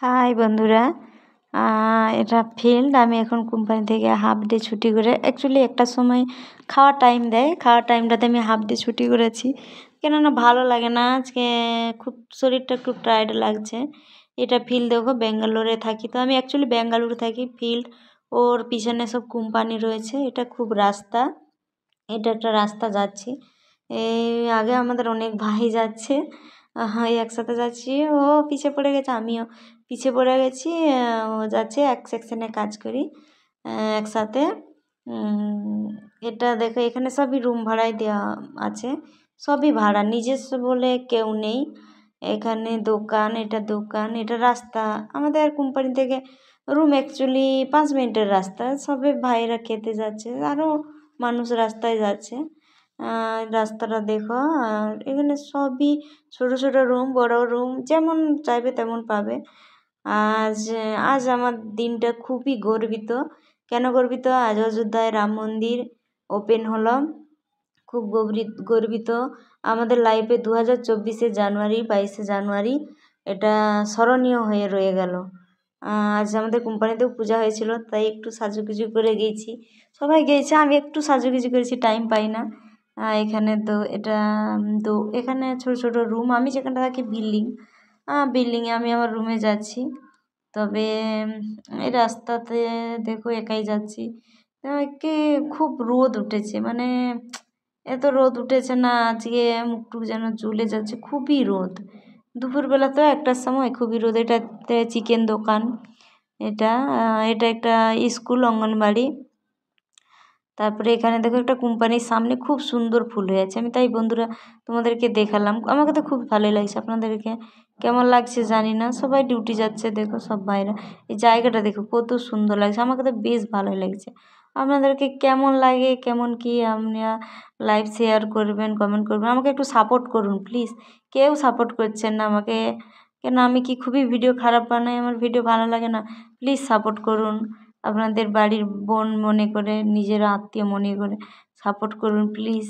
High বন্ধুরা, এটা field. আমি এখন কোম্পানি থেকে হাফ ডে ছুটি করে, অ্যাকচুয়ালি একটা সময় খাওয়ার টাইম দেয়, খাওয়ার টাইমটাতে আমি হাফ ডে ছুটি করেছি। কেননা ভালো লাগে না, আজকে খুব শরীরটা খুব টায়ার্ড লাগছে। এটা ফিল্ড, দেখো ব্যাঙ্গালোরে থাকি তো, আমি অ্যাকচুয়ালি ব্যাঙ্গালোরে থাকি। ফিল্ড ওর পিছনে সব কোম্পানি রয়েছে। এটা খুব রাস্তা, এটা একটা রাস্তা যাচ্ছি। এই আগে আমাদের অনেক ভাই যাচ্ছে, একসাথে যাচ্ছি। ও পিছে পড়ে গেছে, আমিও পিছে পড়ে গেছি। ও যাচ্ছে, এক সেকশনে কাজ করি একসাথে। এটা দেখো, এখানে সবই রুম ভাড়ায় দেওয়া আছে, সবই ভাড়া, নিজস্ব বলে কেউ নেই এখানে। দোকান, এটা দোকান, এটা রাস্তা। আমাদের কোম্পানি থেকে রুম অ্যাকচুয়ালি 5 মিনিটের রাস্তা। সবে ভাইরা খেতে যাচ্ছে, আরও মানুষ রাস্তায় যাচ্ছে। রাস্তাটা দেখো। আর এখানে সবই ছোট ছোট রুম, বড় রুম, যেমন চাইবে তেমন পাবে। আজ আজ আমার দিনটা খুবই গর্বিত। কেন গর্বিত? আজ অযোধ্যায় রাম মন্দির ওপেন হলো। খুব গর্বিত আমাদের লাইফে। 2024 জানুয়ারি, 22 জানুয়ারি এটা স্মরণীয় হয়ে রয়ে গেল। আজ আমাদের কোম্পানিতেও পূজা হয়েছিল, তাই একটু সাজুগুজু করে গেছি। সবাই গিয়েছে, আমি একটু সাজুগুজু করেছি, টাইম পাই না। এখানে তো এটা তো এখানে ছোট ছোট রুম। আমি যেখানটা থাকি বিল্ডিংয়ে আমি আমার রুমে যাচ্ছি। তবে এই রাস্তাতে দেখো একাই যাচ্ছি। কি খুব রোদ উঠেছে, মানে এত রোদ উঠেছে না, আজকে মুখটুক যেন জ্বলে যাচ্ছে, খুবই রোদ। দুপুরবেলা তো 1টার সময় খুবই রোদ। এটাতে চিকেন দোকান, এটা এটা একটা স্কুল, অঙ্গনবাড়ি। তারপরে এখানে দেখো একটা কোম্পানির সামনে খুব সুন্দর ফুল হয়ে আছে। আমি তাই বন্ধুরা তোমাদেরকে দেখালাম। আমাকে তো খুব ভালোই লাগছে, আপনাদেরকে কেমন লাগছে জানি না। সবাই ডিউটি যাচ্ছে, দেখো সব ভাইরা। এই জায়গাটা দেখো কত সুন্দর লাগছে, আমাকে তো বেশ ভালোই লাগছে। আপনাদেরকে কেমন লাগে, কেমন কি আপনারা লাইভ শেয়ার করবেন, কমেন্ট করবেন, আমাকে একটু সাপোর্ট করুন প্লিজ। কেউ সাপোর্ট করছেন না আমাকে। কেন আমি কি খুবই ভিডিও খারাপ বানাই? আমার ভিডিও ভালো লাগে না? প্লিজ সাপোর্ট করুন। আপনাদের বাড়ির বোন মনে করে, নিজের আত্মীয় মনে করে সাপোর্ট করুন প্লিজ।